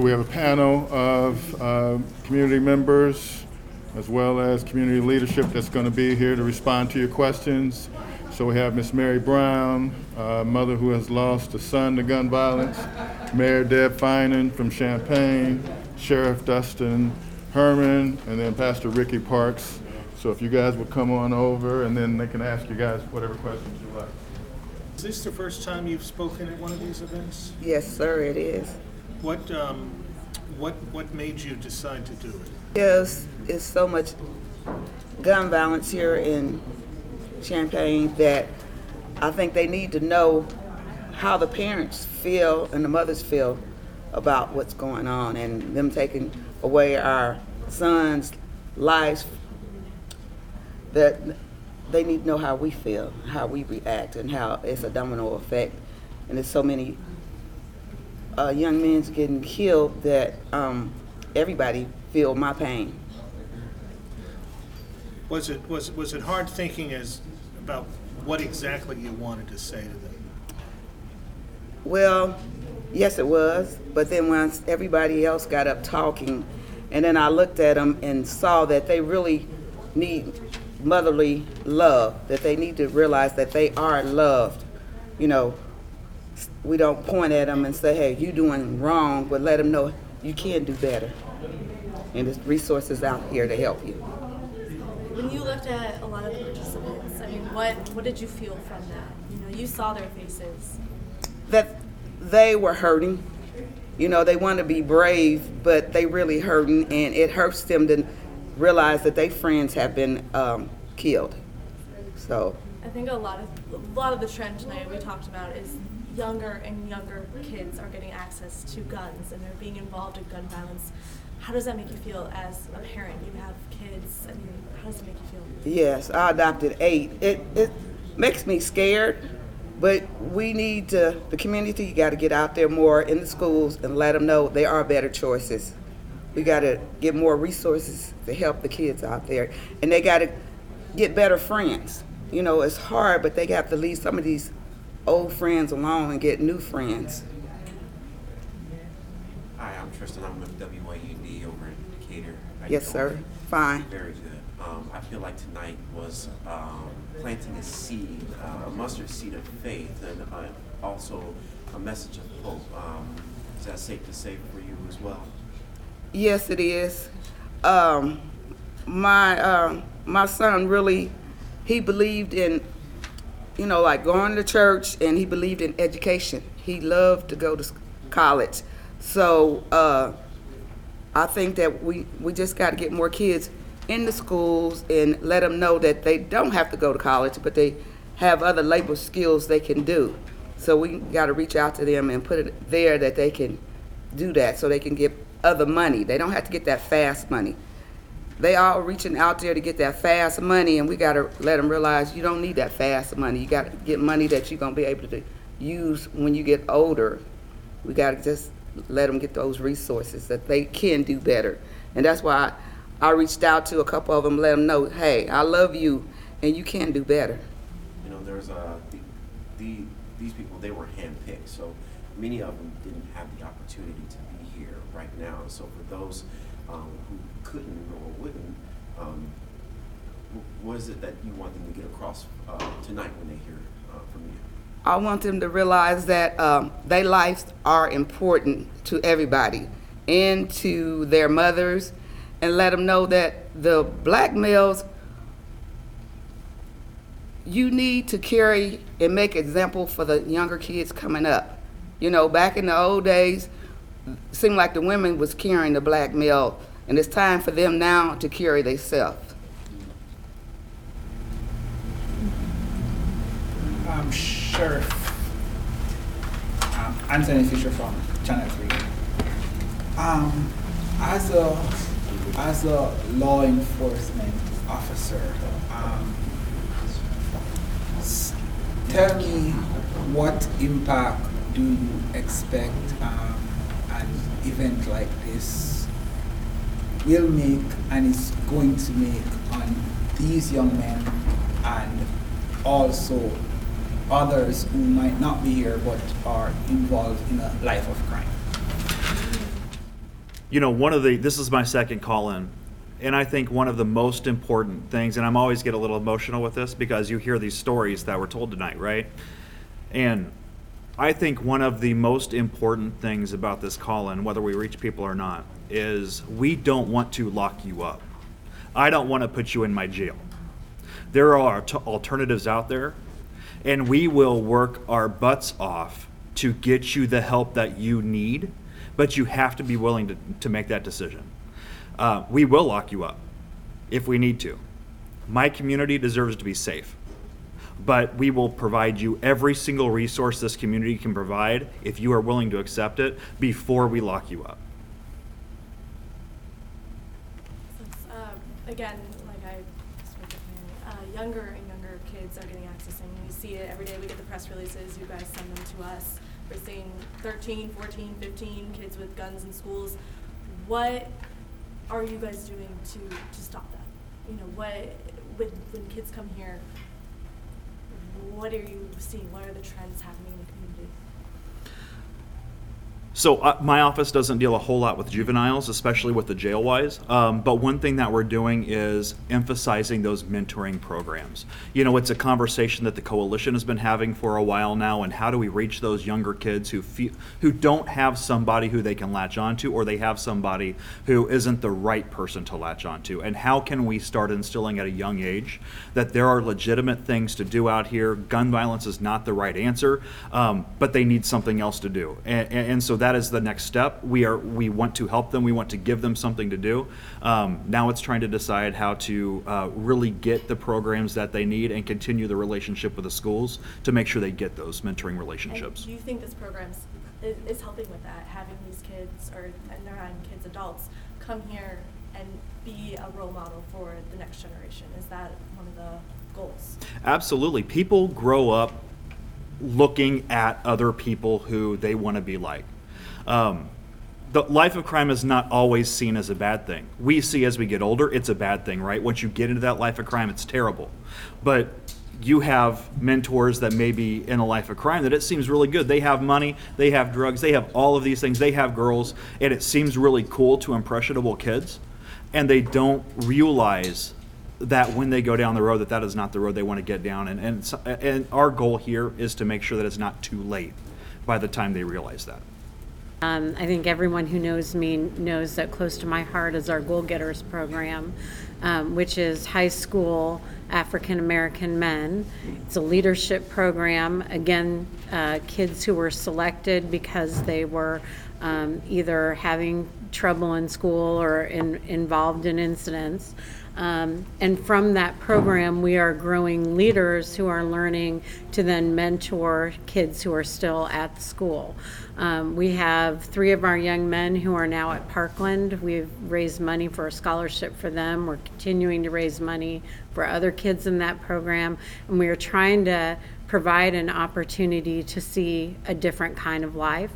We have a panel of community members as well as community leadership that's going to be here to respond to your questions. So we have Miss Mary Brown, a mother who has lost a son to gun violence, Mayor Deb Finan from Champaign, Sheriff Dustin Herman, and then Pastor Ricky Parks. So if you guys would come on over, and then they can ask you guys whatever questions you like. Is this the first time you've spoken at one of these events? Yes, sir, it is. What made you decide to do it? Yes, it's so much gun violence here in Champaign that I think they need to know how the parents feel and the mothers feel about what's going on and them taking away our sons' lives. That they need to know how we feel, how we react, and how it's a domino effect. And there's so many young men getting killed that everybody feel my pain. Was it hard thinking about what exactly you wanted to say to them? Well, yes it was, but then once everybody else got up talking, and then I looked at them and saw that they really need motherly love, that they need to realize that they are loved. You know, we don't point at them and say, hey, you doing wrong, but let them know you can do better. And there's resources out here to help you. When you looked at a lot of the participants, I mean, what did you feel from that? You know, you saw their faces. That they were hurting. You know, they want to be brave, but they really hurting, and it hurts them to realize that their friends have been killed. So I think a lot of the trend tonight we talked about is younger and younger kids are getting access to guns and they're being involved in gun violence. How does that make you feel as a parent? You have kids. I mean, how does it make you feel? yes, I adopted 8. It makes me scared, but we need to, the community, you got to get out there more in the schools and let them know there are better choices. We got to get more resources to help the kids out there, and they got to get better friends. You know, it's hard, but they have to leave some of these old friends alone and get new friends. Hi, I'm Tristan. I'm with WYUD over in Decatur. How you Yes, doing? sir. Fine. Very good. I feel like tonight was planting a seed, a mustard seed of faith, and also a message of hope. Is that safe to say for you as well? Yes, it is. My son really, he believed in, you know, like going to church, and he believed in education. He loved to go to college. So I think that we just got to get more kids in the schools and let them know that they don't have to go to college, but they have other labor skills they can do. So we got to reach out to them and put it there that they can do that, so they can get other money. They don't have to get that fast money. They all reaching out there to get that fast money, and we got to let them realize you don't need that fast money. You got to get money that you're going to be able to use when you get older. We got to just let them get those resources that they can do better. And that's why I reached out to a couple of them, let them know, hey, I love you, and you can do better. You know, there's these people, they were handpicked, so many of them didn't have the opportunity to be here right now. So for those who couldn't or wouldn't, what is it that you want them to get across tonight when they hear from you? I want them to realize that their lives are important to everybody and to their mothers, and let them know that the black males, you need to carry and make example for the younger kids coming up. You know, back in the old days, it seemed like the women was carrying the black male, and it's time for them now to carry themselves. Sheriff Anthony Fisher from Channel 3. As a law enforcement officer, tell me what impact do you expect an event like this will make and is going to make on these young men and also others who might not be here but are involved in a life of crime? this is my second call-in, and I think one of the most important things, and I'm always get a little emotional with this because you hear these stories that were told tonight, right? And I think one of the most important things about this call-in, whether we reach people or not, is we don't want to lock you up. I don't want to put you in my jail. There are alternatives out there, and we will work our butts off to get you the help that you need, but you have to be willing to make that decision. We will lock you up if we need to. My community deserves to be safe, but we will provide you every single resource this community can provide if you are willing to accept it before we lock you up. Since, again, like I spoke with Mary, younger and younger kids are getting access, and we see it every day. We get the press releases, you guys send them to us. We're seeing 13, 14, 15 kids with guns in schools. What are you guys doing to stop that? When kids come here, what are you seeing? What are the trends happening in the community? So my office doesn't deal a whole lot with juveniles, especially with the jail-wise. But one thing that we're doing is emphasizing those mentoring programs. It's a conversation that the coalition has been having for a while now. And how do we reach those younger kids who don't have somebody who they can latch onto, or they have somebody who isn't the right person to latch onto? And how can we start instilling at a young age that there are legitimate things to do out here? Gun violence is not the right answer, but they need something else to do. And so that is the next step. We want to help them. We want to give them something to do. Now it's trying to decide how to really get the programs that they need and continue the relationship with the schools to make sure they get those mentoring relationships. And do you think this program is helping with that, having these kids, or they're not even kids, adults, come here and be a role model for the next generation? Is that one of the goals? Absolutely. People grow up looking at other people who they want to be like. The life of crime is not always seen as a bad thing. We see as we get older, it's a bad thing, right? Once you get into that life of crime, it's terrible. But you have mentors that may be in a life of crime that it seems really good. They have money, they have drugs, they have all of these things, they have girls, and it seems really cool to impressionable kids. And they don't realize that when they go down the road, that is not the road they want to get down. And our goal here is to make sure that it's not too late by the time they realize that. I think everyone who knows me knows that close to my heart is our Goal Getters program, which is high school African American men. It's a leadership program. Again, kids who were selected because they were either having trouble in school or involved in incidents. And from that program, we are growing leaders who are learning to then mentor kids who are still at the school. We have 3 of our young men who are now at Parkland. We've raised money for a scholarship for them. We're continuing to raise money for other kids in that program. And we are trying to provide an opportunity to see a different kind of life.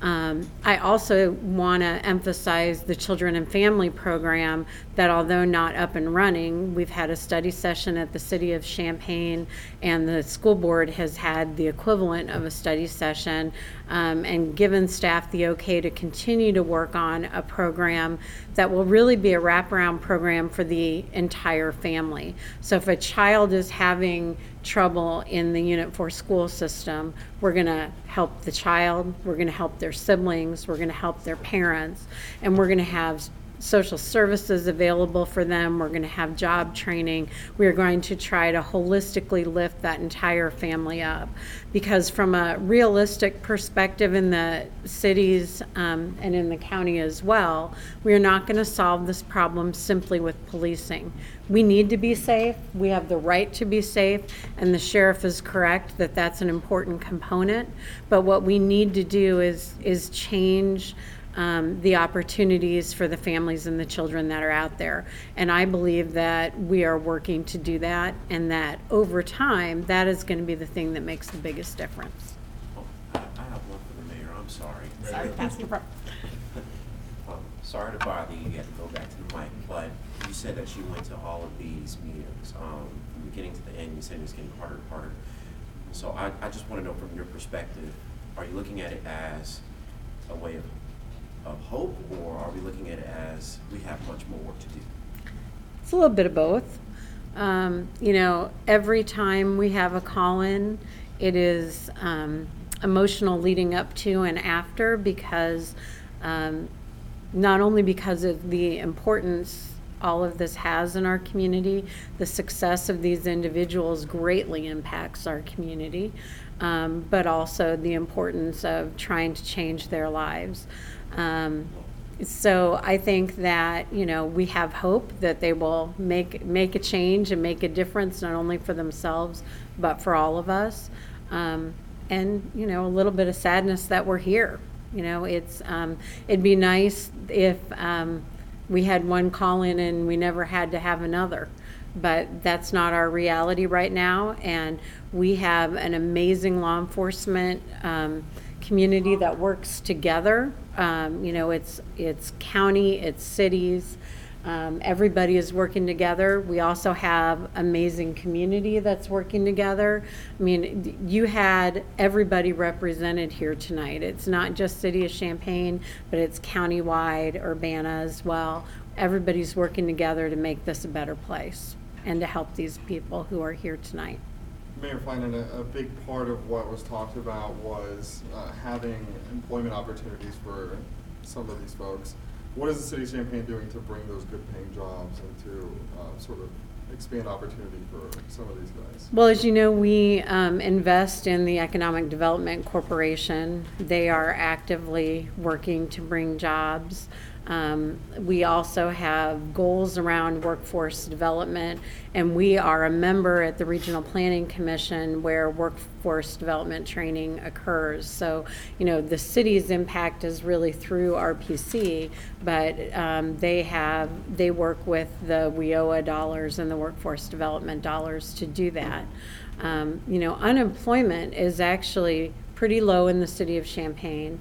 I also want to emphasize the Children and Family program that, although not up and running, we've had a study session at the City of Champaign, and the school board has had the equivalent of a study session and given staff the okay to continue to work on a program that will really be a wraparound program for the entire family. So if a child is having trouble in the Unit 4 school system, we're going to help the child, we're going to help their siblings, we're going to help their parents, and we're going to have social services available for them. We're going to have job training. We're going to try to holistically lift that entire family up. Because from a realistic perspective in the cities and in the county as well, we're not going to solve this problem simply with policing. We need to be safe. We have the right to be safe, and the sheriff is correct that that's an important component. But what we need to do is change the opportunities for the families and the children that are out there. And I believe that we are working to do that, and that over time, that is going to be the thing that makes the biggest difference. Oh, I have one for the mayor. I'm sorry. Sorry, Pastor. Sorry to bother you. You have to go back to the mic. But you said that you went to all of these meetings. From the beginning to the end, you said it was getting harder and harder. So I just want to know from your perspective, are you looking at it as a way of hope, or are we looking at it as we have much more work to do? It's a little bit of both. You know, every time we have a call-in, it is emotional leading up to and after, because not only because of the importance all of this has in our community, the success of these individuals greatly impacts our community, but also the importance of trying to change their lives. So I think that, you know, we have hope that they will make a change and make a difference, not only for themselves, but for all of us. And, you know, a little bit of sadness that we're here. You know, it'd be nice if we had one call in and we never had to have another. But that's not our reality right now. And we have an amazing law enforcement community that works together. You know, it's county, it's cities. Everybody is working together. We also have amazing community that's working together. I mean, you had everybody represented here tonight. It's not just City of Champaign, but it's countywide, Urbana as well. Everybody's working together to make this a better place and to help these people who are here tonight. Mayor Finan, a big part of what was talked about was having employment opportunities for some of these folks. What is the City of Champaign doing to bring those good paying jobs and to sort of expand opportunity for some of these guys? Well, as you know, we invest in the Economic Development Corporation. They are actively working to bring jobs. We also have goals around workforce development, and we are a member at the Regional Planning Commission where workforce development training occurs. So, you know, the city's impact is really through RPC, but they work with the WIOA dollars and the workforce development dollars to do that. You know, unemployment is actually pretty low in the city of Champaign.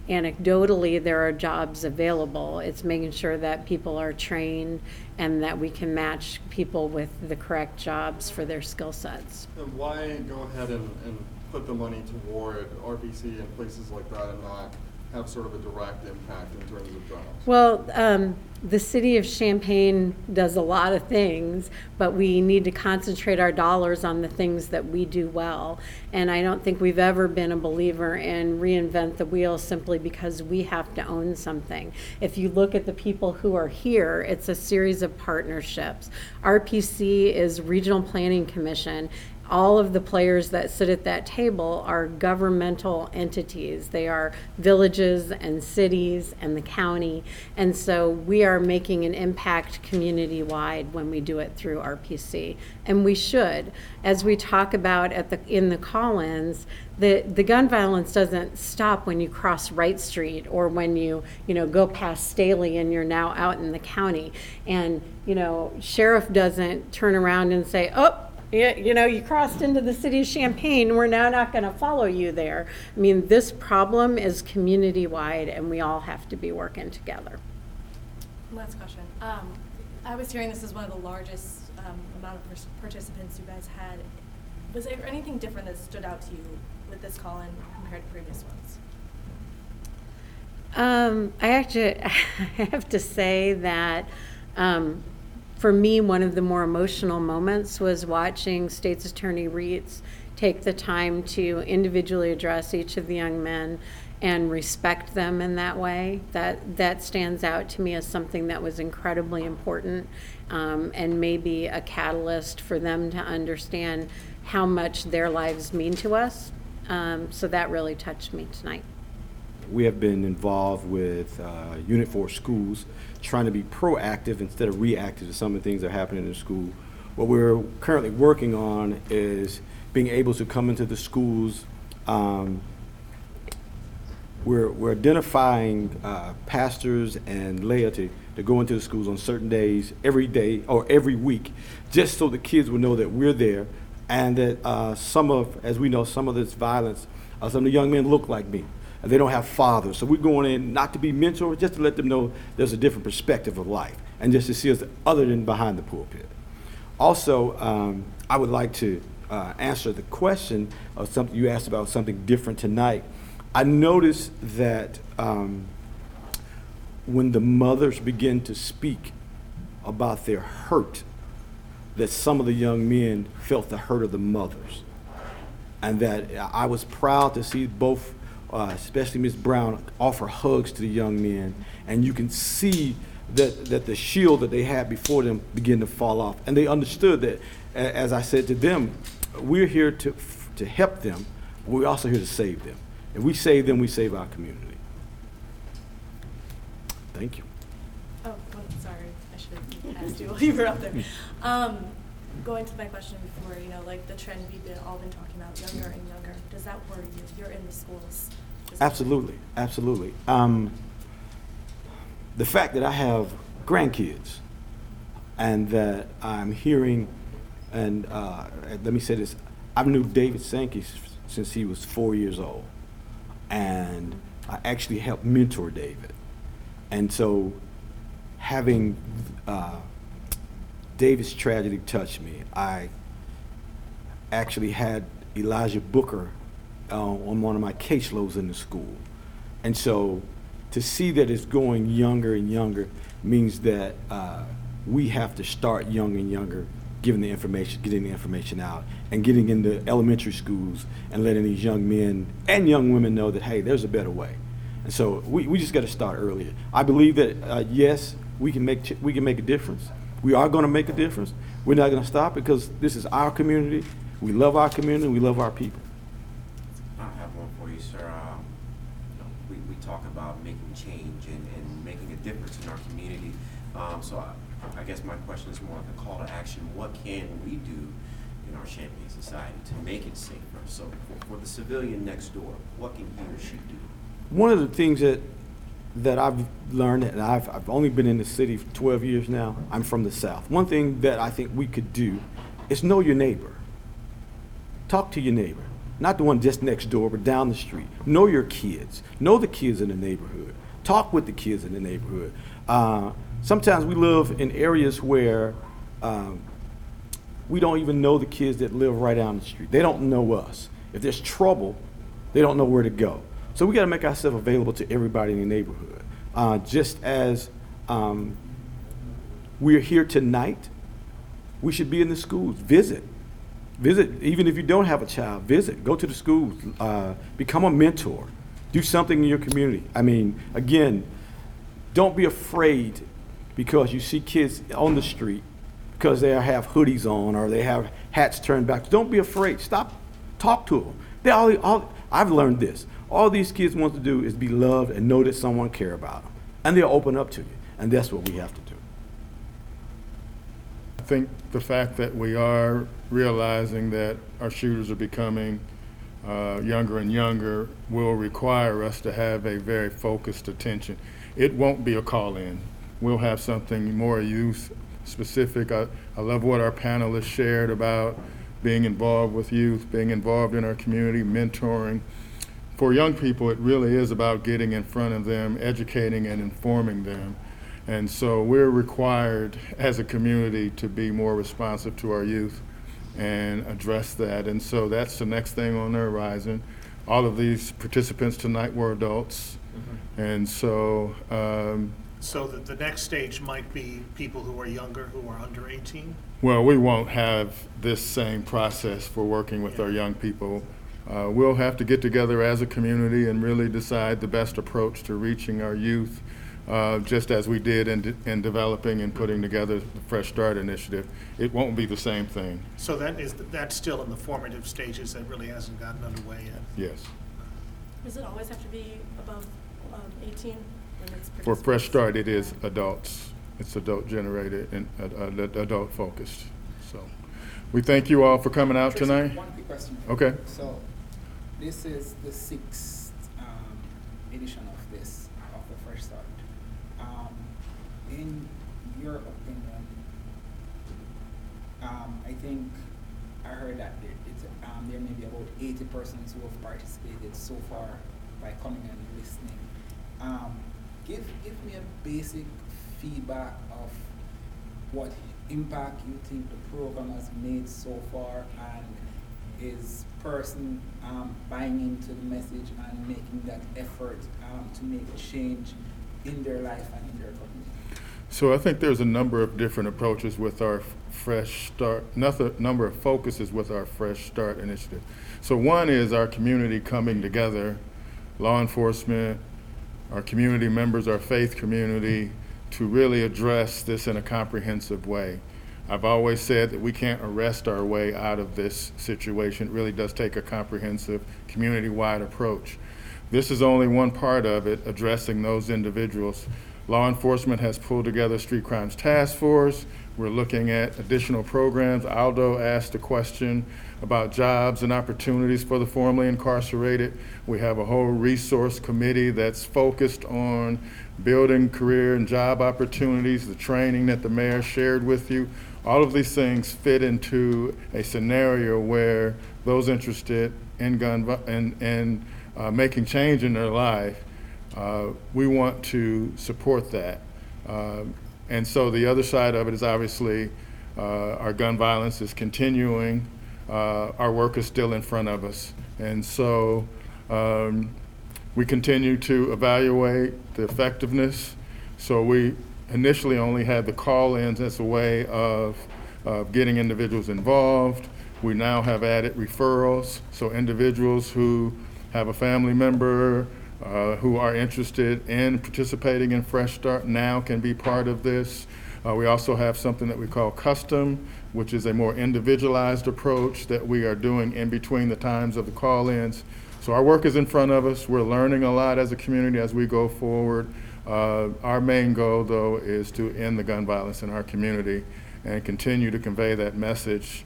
Anecdotally, there are jobs available. It's making sure that people are trained and that we can match people with the correct jobs for their skill sets. And why go ahead and put the money toward RBC and places like that and not have sort of a direct impact in terms of jobs? Well, the city of Champaign does a lot of things, but we need to concentrate our dollars on the things that we do well. And I don't think we've ever been a believer in reinvent the wheel simply because we have to own something. If you look at the people who are here, it's a series of partnerships. RPC is Regional Planning Commission. All of the players that sit at that table are governmental entities. They are villages and cities and the county. And so we are making an impact community-wide when we do it through RPC. And we should. As we talk about in the call-ins, the gun violence doesn't stop when you cross Wright Street or when you go past Staley and you're now out in the county. And, sheriff doesn't turn around and say, oh, you crossed into the city of Champaign, we're now not going to follow you there. I mean, this problem is community-wide, and we all have to be working together. Last question. I was hearing this is one of the largest amount of participants you guys had. Was there anything different that stood out to you with this call-in compared to previous ones? I have to say that for me, one of the more emotional moments was watching State's Attorney Reitz take the time to individually address each of the young men and respect them in that way. That stands out to me as something that was incredibly important, and maybe a catalyst for them to understand how much their lives mean to us. So that really touched me tonight. We have been involved with Unit 4 schools, trying to be proactive instead of reactive to some of the things that are happening in the school. What we're currently working on is being able to come into the schools. We're identifying pastors and laity to go into the schools on certain days, every day or every week, just so the kids will know that we're there, and that as we know, some of this violence, some of the young men look like me. And they don't have fathers. So we're going in not to be mentors, just to let them know there's a different perspective of life and just to see us other than behind the pulpit. Also, I would like to answer the question of something you asked about, something different tonight. I noticed that when the mothers begin to speak about their hurt, that some of the young men felt the hurt of the mothers. And that I was proud to see both, especially Ms. Brown, offer hugs to the young men. And you can see that the shield that they had before them begin to fall off. And they understood that, as I said to them, we're here to help them, but we're also here to save them. If we save them, we save our community. Thank you. Oh, well, sorry, I should have asked you while you were up there. Going to my question before, you know, like the trend we've all been talking about, younger and younger, does that worry you? You're in the schools. Absolutely, absolutely. The fact that I have grandkids and that I'm hearing, and let me say this, I've knew David Sankey since he was 4 years old, and I actually helped mentor David. And so having David's tragedy touched me, I actually had Elijah Booker on one of my caseloads in the school. And so to see that it's going younger and younger means that we have to start young and younger, getting the information out, and getting into elementary schools and letting these young men and young women know that, hey, there's a better way. And so we just got to start earlier. I believe that yes, we can make a difference. We are going to make a difference. We're not going to stop because this is our community. We love our community. We love our people. I have one for you, sir. We talk about making change and making a difference in our community. So I guess my question is more like a call to action. What can we do in our Champaign society to make it safer? So for the civilian next door, what can he or she do? One of the things that I've learned, and I've only been in the city for 12 years now. I'm from the South. One thing that I think we could do is know your neighbor. Talk to your neighbor. Not the one just next door, but down the street. Know your kids. Know the kids in the neighborhood. Talk with the kids in the neighborhood. Sometimes we live in areas where we don't even know the kids that live right down the street. They don't know us. If there's trouble, they don't know where to go. So we got to make ourselves available to everybody in the neighborhood. Just as we're here tonight, we should be in the schools. Visit, even if you don't have a child, visit. Go to the schools. Become a mentor. Do something in your community. I mean, again, don't be afraid because you see kids on the street because they have hoodies on or they have hats turned back. Don't be afraid. Stop. Talk to them. I've learned this. All these kids want to do is be loved and know that someone cares about them. And they'll open up to you. And that's what we have to do. I think the fact that we are realizing that our shooters are becoming younger and younger will require us to have a very focused attention. It won't be a call-in. We'll have something more youth specific. I love what our panelists shared about being involved with youth, being involved in our community, mentoring. For young people, it really is about getting in front of them, educating and informing them. And so we're required as a community to be more responsive to our youth and address that. And so that's the next thing on the horizon. All of these participants tonight were adults. Mm-hmm. And so So the next stage might be people who are younger, who are under 18? well, we won't have this same process for working with our young people. We'll have to get together as a community and really decide the best approach to reaching our youth, just as we did in developing and putting together the Fresh Start Initiative. It won't be the same thing. So that's still in the formative stages, that really hasn't gotten underway yet? Yes. Does it always have to be above 18 when it's For Fresh Start, it is adults. It's adult generated and adult focused. So we thank you all for coming out Tracy, tonight. One quick question. Okay. So this is the 6th edition of the Fresh Start. In your opinion, I think I heard that there may be about 80 persons who have participated so far by coming and listening. Give me a basic feedback of what impact you think the program has made so far, and is person buying into the message and making that effort to make a change in their life and in their community? So I think there's a number of different approaches with our Fresh Start, number of focuses with our Fresh Start initiative. So one is our community coming together, law enforcement, our community members, our faith community, to really address this in a comprehensive way. I've always said that we can't arrest our way out of this situation. It really does take a comprehensive, community-wide approach. This is only one part of it, addressing those individuals. Law enforcement has pulled together Street Crimes Task Force. We're looking at additional programs. Aldo asked a question about jobs and opportunities for the formerly incarcerated. We have a whole resource committee that's focused on building career and job opportunities, the training that the mayor shared with you. All of these things fit into a scenario where those interested in making change in their life, we want to support that. And so the other side of it is obviously our gun violence is continuing. Our work is still in front of us. And so we continue to evaluate the effectiveness. So we initially only had the call-ins as a way of getting individuals involved. We now have added referrals. So individuals who have a family member who are interested in participating in Fresh Start now can be part of this. We also have something that we call Custom, which is a more individualized approach that we are doing in between the times of the call-ins. So our work is in front of us. We're learning a lot as a community as we go forward. Our main goal, though, is to end the gun violence in our community and continue to convey that message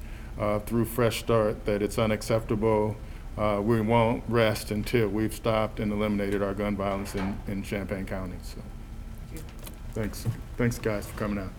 through Fresh Start that it's unacceptable. We won't rest until we've stopped and eliminated our gun violence in Champaign County. So, thanks. Thanks, guys, for coming out.